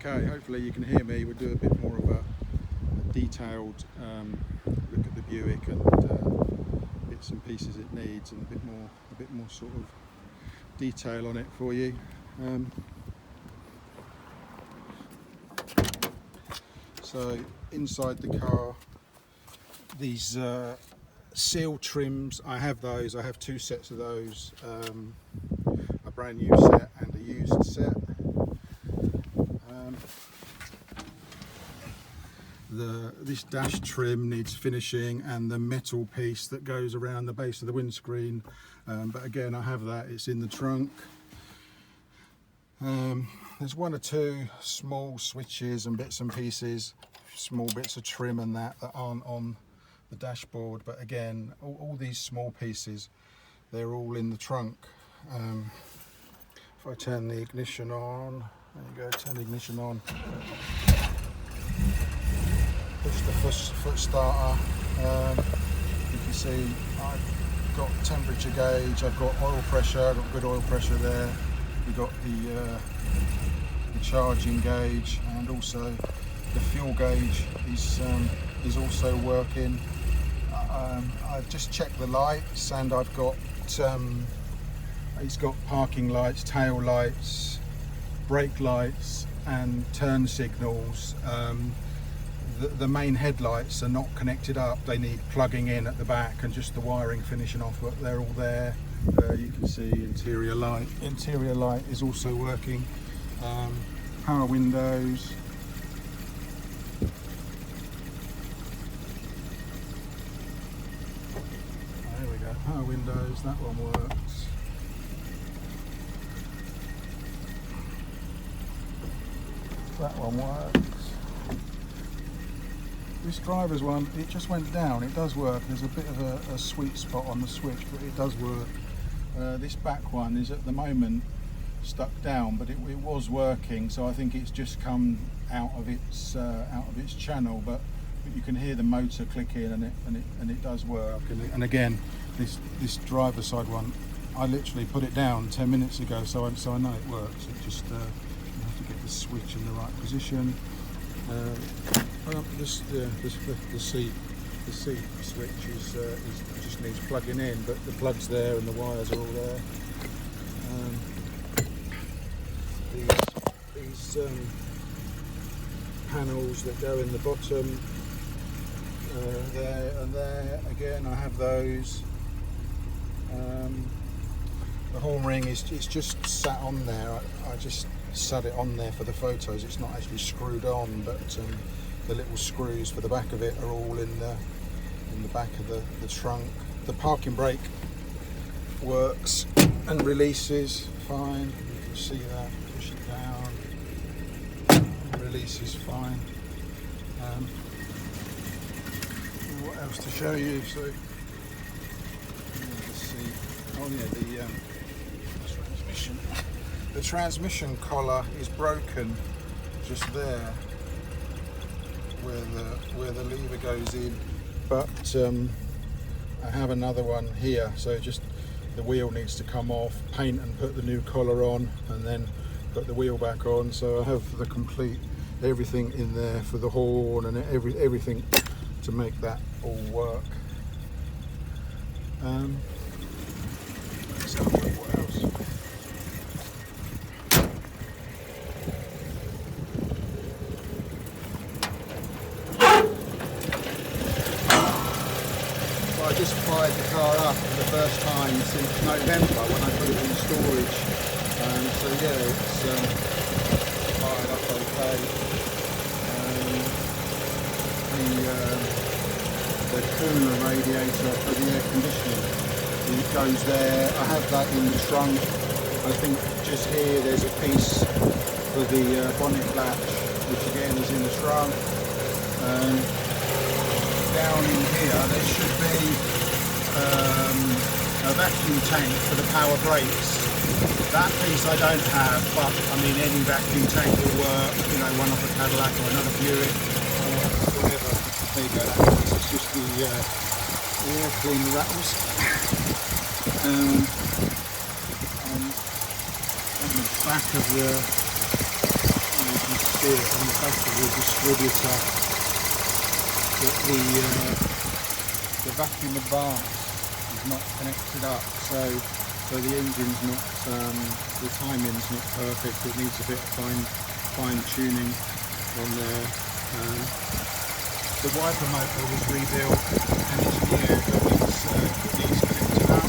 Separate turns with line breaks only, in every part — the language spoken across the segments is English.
okay. Hopefully you can hear me. We'll do a bit more of a detailed look at the Buick and bits and pieces it needs, and a bit more sort of detail on it for you. So inside the car, these seal trims, I have those. I have two sets of those, a brand new set and a used set. This dash trim needs finishing, and the metal piece that goes around the base of the windscreen, but again I have that, it's in the trunk. There's one or two small switches and bits and pieces, small bits of trim and that aren't on the dashboard, but again all these small pieces, they're all in the trunk. If I turn the ignition on, there you go, turn the ignition on, push the foot starter, you can see I've got temperature gauge, I've got oil pressure, I've got good oil pressure there. We've got the charging gauge, and also the fuel gauge is also working. I've just checked the lights, and I've got it's got parking lights, tail lights, brake lights and turn signals. The main headlights are not connected up, they need plugging in at the back and just the wiring finishing off, but they're all there. You can see interior light is also working. Power windows, there we go, power windows, that one works. That one works. This driver's one, it just went down. It does work. There's a bit of a sweet spot on the switch, but it does work. This back one is at the moment stuck down, but it was working, so I think it's just come out of its channel. But you can hear the motor click in, and it does work. And again, this driver's side one, I literally put it down 10 minutes ago, so I know it works. It just you have to get the switch in the right position. The seat switch just needs plugging in, but the plug's there and the wires are all there. These panels that go in the bottom, there and there, again I have those. The horn ring it's just sat on there. I just sat it on there for the photos. It's not actually screwed on, but the little screws for the back of it are all in the back of the trunk. The parking brake works and releases fine. You can see that. Push it down. Releases fine. What else to show you? So the seat. Oh yeah, the transmission collar is broken just there where the lever goes in, but I have another one here, so just the wheel needs to come off, paint and put the new collar on, and then put the wheel back on. So I have the complete everything in there for the horn and everything to make that all work. Let's have a look what else. I just fired the car up for the first time since November when I put it in storage. So yeah, it's fired up okay. The cooler radiator for the air conditioning, it goes there. I have that in the trunk. I think just here there's a piece for the bonnet latch, which again is in the trunk. Down in here there should be a vacuum tank for the power brakes. That piece I don't have, but I mean any vacuum tank will work, you know, one off a Cadillac or another Buick or whatever. There you go, that's just the air cleaner rattles. On the back of the you can see it on the back of the distributor that the vacuum advance is not connected up, so the engine's not, the timing's not perfect. It needs a bit of fine tuning on there. The wiper motor was rebuilt and it's new, but it needs connected up.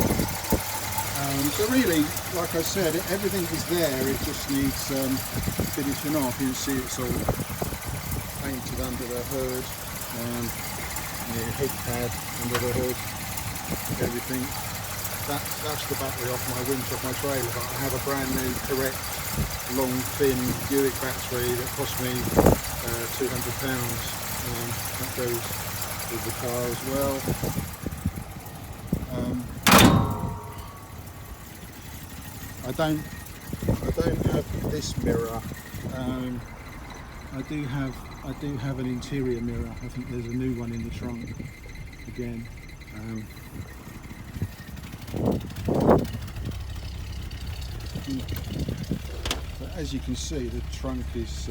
So really, like I said, everything is there, it just needs finishing off. You can see it's all painted under the hood, the hood pad under the hood, everything. That's the battery off my winch, off my trailer, but I have a brand new correct long thin Buick battery that cost me £200. That goes with the car as well. I don't have this mirror. I do have an interior mirror. I think there's a new one in the trunk again. But as you can see, the trunk is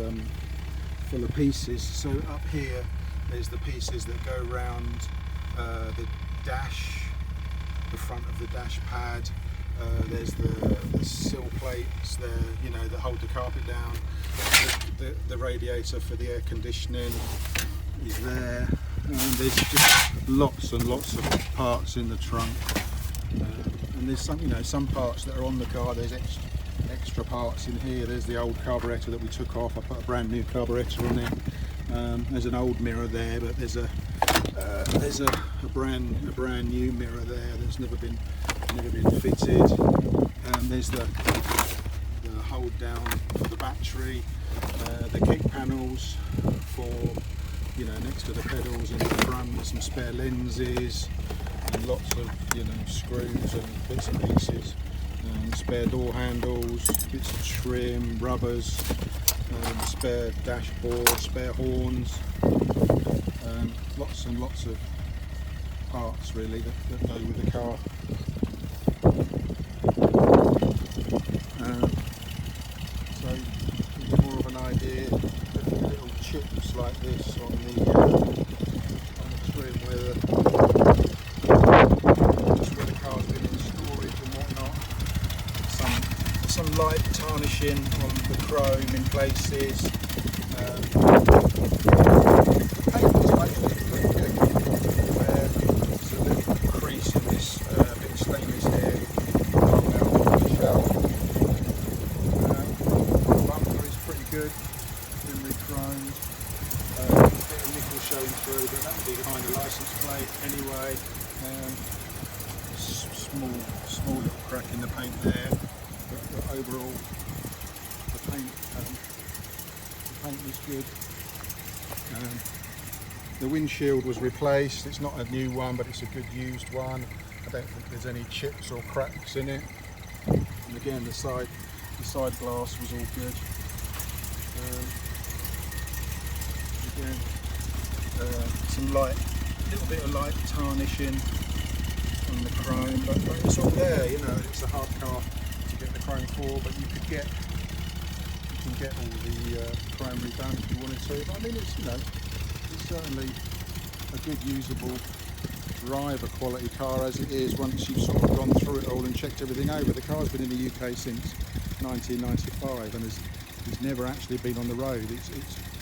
full of pieces. So up here there's the pieces that go around the dash, the front of the dash pad. There's the sill plates there, you know, that hold the carpet down. The radiator for the air conditioning is there. And there's just lots and lots of parts in the trunk. And there's some parts that are on the car. There's extra parts in here. There's the old carburetor that we took off. I put a brand new carburetor on there. There's an old mirror there, but there's a brand new mirror there that's never been fitted. There's the hold down for the battery, the kick panels for, you know, next to the pedals in the front. There's some spare lenses and lots of, you know, screws and bits and pieces, spare door handles, bits of trim, rubbers, spare dashboard, spare horns, lots and lots of parts really that go with the car. So to get more of an idea, little chips like this on the trim where the car's been in storage and whatnot. Some light tarnishing on the chrome in places. The paint is actually pretty good. There's a little crease in this bit of stainless here. Bumper is pretty good, been re-chromed. A bit of nickel showing through, but that would be behind the license plate anyway. Small little crack in the paint there, but overall the paint was good. The windshield was replaced. It's not a new one, but it's a good used one. I don't think there's any chips or cracks in it. And again, the side glass was all good. Again, some little bit of light tarnishing on the chrome, but it's all there. You know, it's a hard car to get the chrome for, but you can get all the chrome redone if you wanted to. But I mean, it's certainly a good usable driver quality car as it is once you've sort of gone through it all and checked everything over. The car's been in the UK since 1995 and has never actually been on the road.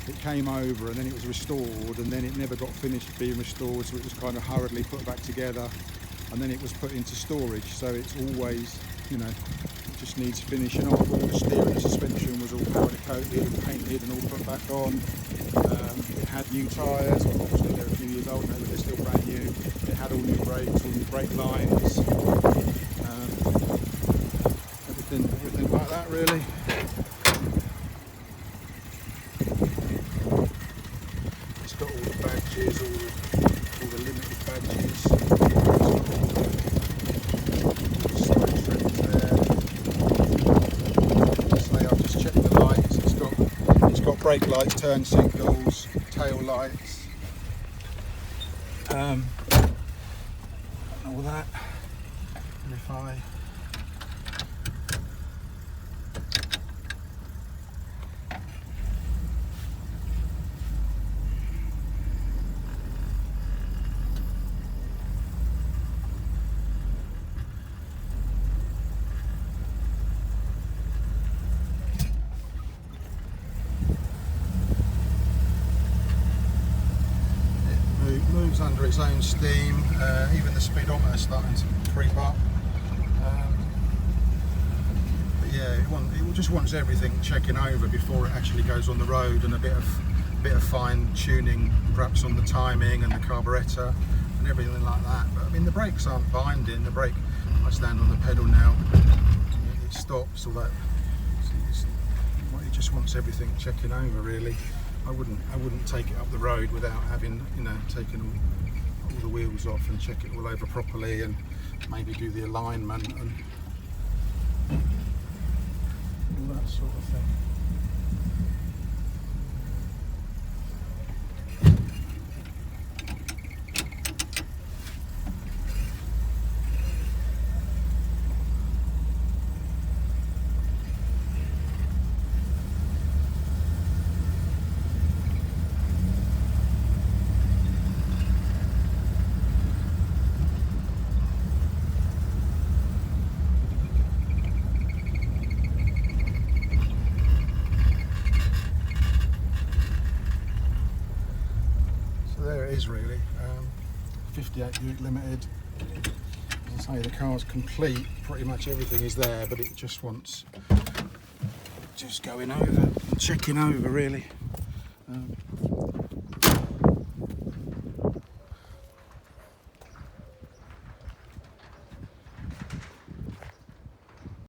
It came over and then it was restored and then it never got finished being restored, so it was kind of hurriedly put back together and then it was put into storage. So it's always, you know, it just needs finishing off. All the steering and suspension was all powder coated and painted and all put back on. It had new tyres, well, obviously they're a few years old now, but they're still brand new. It had all new brakes, all new brake lines, everything like that really. It's got all the badges, all the limited badges. Side trims there. So I've just checked the lights. It's got brake lights, turn signals, tail lights, and all that. And if I goes under its own steam. Even the speedometer is starting to creep up. But yeah, it just wants everything checking over before it actually goes on the road, and a bit of fine tuning, perhaps on the timing and the carburettor and everything like that. But I mean, the brakes aren't binding. The brake, I stand on the pedal now, it stops. All that. It just wants everything checking over, really. I wouldn't take it up the road without having, taken all the wheels off and check it all over properly, and maybe do the alignment and all that sort of thing. There it is, really. 58 Buick Limited. As I say, the car's complete, pretty much everything is there, but it just wants just going over and checking over, really.